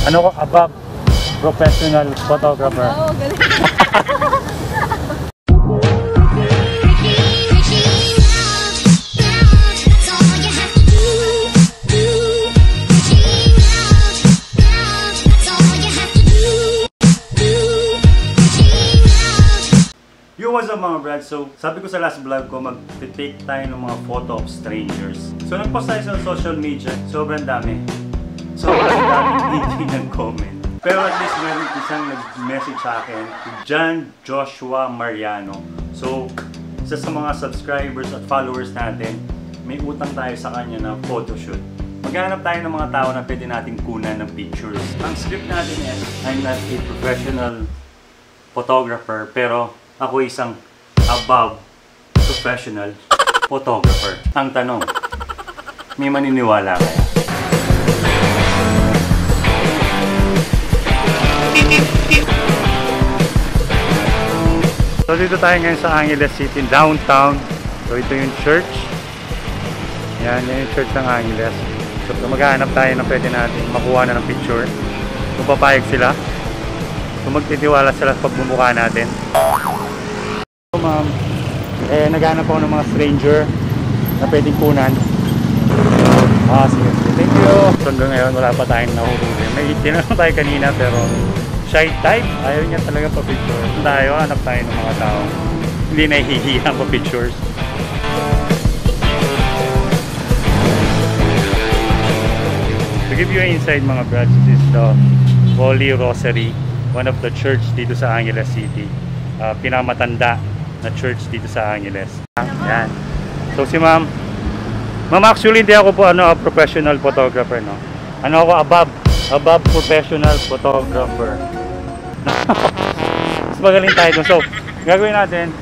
Ano ko, above professional photographer. Oo, galing. Yo, what's up mga brad? So, sabi ko sa last vlog ko, mag-take tayo ng mga photo of strangers. So, nag-post tayo sa social media. Sobrang dami. Sobrang daming hindi nag-comment. Pero at least meron isang nag-message sa akin, John Joshua Mariano. So, isa sa mga subscribers at followers natin, may utang tayo sa kanya na photoshoot. Maghanap tayo ng mga tao na pwede natin kunan ng pictures. Ang script natin is, I'm not a professional photographer, pero ako isang above professional photographer. Ang tanong, may maniniwala kaya? So dito tayo ngayon sa Angeles City, downtown. So ito yung church. Yan yung church ng Angeles. So maghahanap tayo na pwede natin makuha na ng picture. Kung papayag sila, kung magtitiwala sila sa pagbumuka natin. So ma'am, naghahanap ako ng mga stranger na pwedeng kunan. Sige. Thank you. So hanggang ngayon wala pa tayong nahuhuli. May tinanong tayo kanina pero shy type, ayaw niya talaga pa-picture. Tayo, hanap tayo ng mga tao hindi nahihiya pa-pictures. To give you an insight mga brads, this is the Holy Rosary, one of the church dito sa Angeles City. Pinamatanda na church dito sa Angeles. Yan. So si ma'am, actually hindi ako po professional photographer, no. Ano ako, above professional photographer. Mas magaling tayo doon. So, gagawin natin,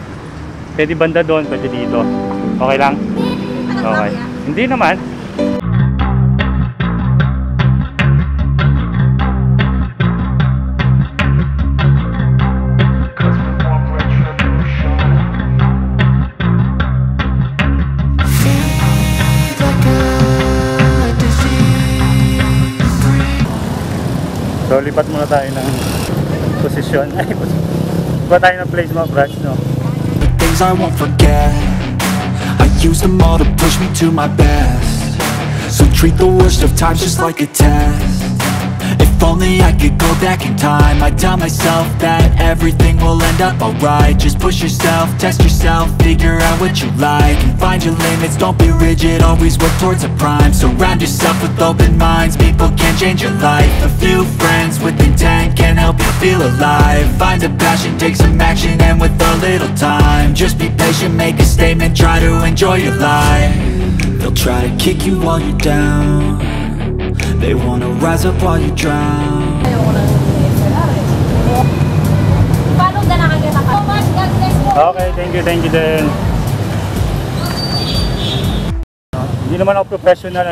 pwede banda doon, pwede dito. Okay lang? Okay. Hindi naman. So, lipat muna tayo ng posisyon. Ay, lipat tayo ng place mga brats, no? Things I won't forget, I use them all to push me to my best. So treat the worst of times just like a test. If only I could go back in time, I'd tell myself that everything will end up alright. Just push yourself, test yourself, figure out what you like, and find your limits, don't be rigid, always work towards a prime. Surround yourself with open minds, people can change your life. A few friends with intent can help you feel alive. Find a passion, take some action, and with a little time, just be patient, make a statement, try to enjoy your life. They'll try to kick you while you're down, they wanna rise up while you drown. Okay, thank you din. Hindi naman ako professional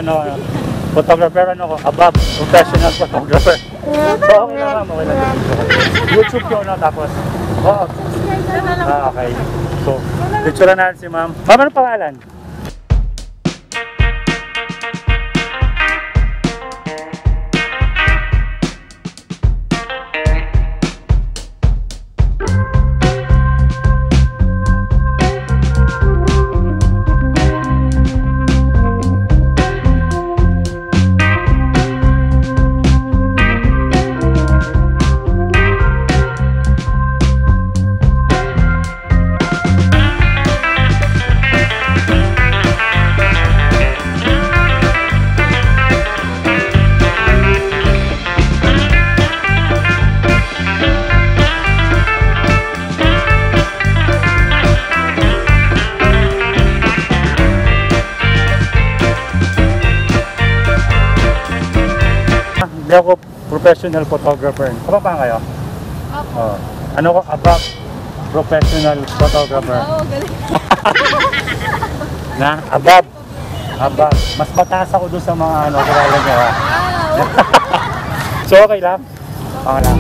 photographer, ako above professional photographer. So okay na ma'am, okay lang. YouTube ko tapos. Okay. So, picture na natin si ma'am. Ma'am, ano pangalan? Hindi ako professional photographer. Kapapaan kayo? Opo. Ano ko, above professional photographer. Oo, galing. Na? Above. Mas mataas ako doon sa mga kilala niyo. So okay lang? Okay lang.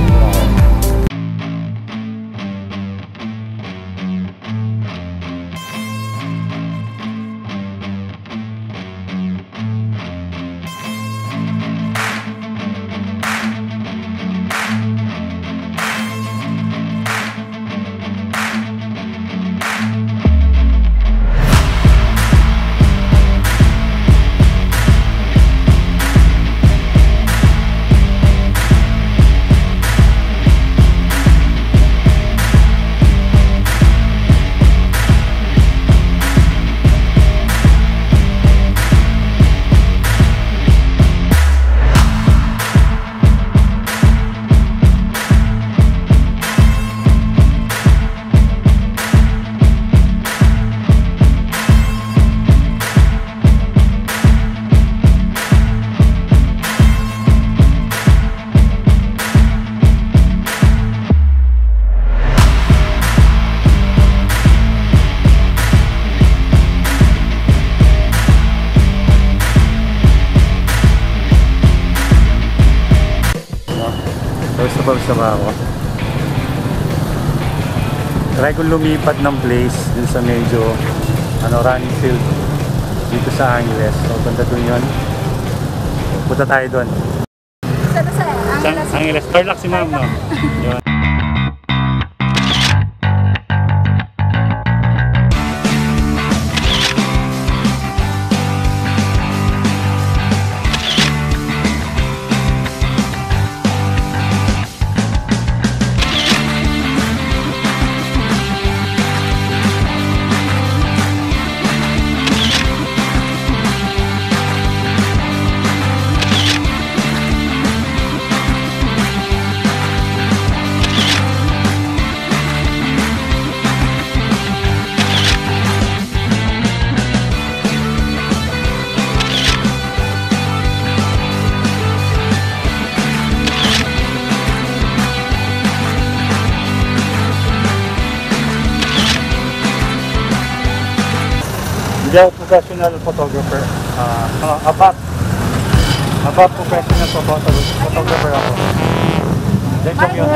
Pawis na ba ako? Try ko lumipat ng place dun sa medyo running field dito sa Angeles. So, banda dun yun. Punta tayo dun. Saan sa Angeles? Angeles. Tarlac si ma'am, no? Yun. Hindi ako professional photographer. About professional photographer ako. Then joke yun.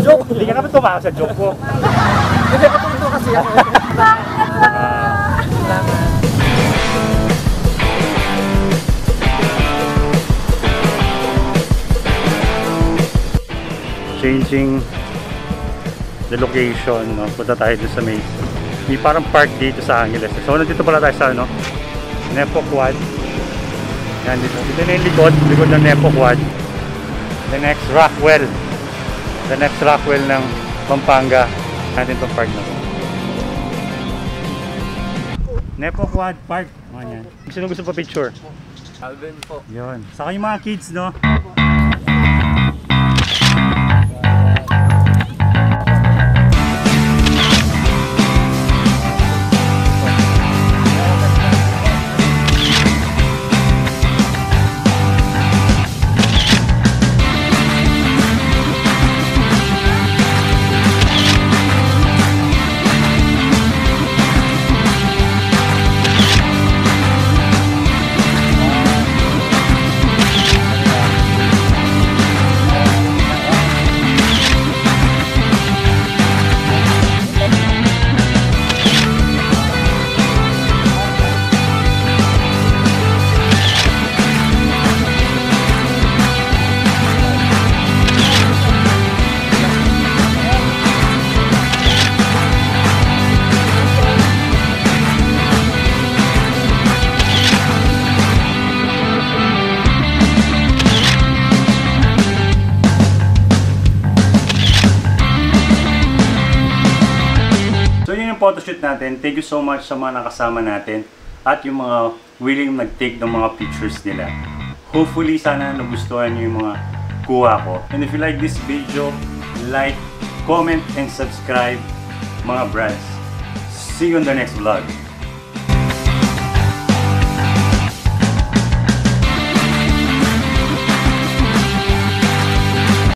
Joke! Hindi ka naman tumakas sa joke ko. Hindi ko tumuto kasi ako. Changing the location, no? Punta tayo dun sa may parang park dito sa Angeles. So nandito pala tayo sa Nepo Quad. Yan dito. Dito na yung likod ng Nepo Quad. The next Rockwell ng Pampanga. Natin itong park na to. Nepo Quad Park. Yan. Sino gusto pa picture? Alvin po. Yun. Saka yung mga kids, no? Photoshoot natin. Thank you so much sa mga nakasama natin at yung mga willing mag-take ng mga pictures nila. Hopefully, sana nagustuhan nyo yung mga kuha ko. And if you like this video, like, comment, and subscribe mga brads. See you on the next vlog.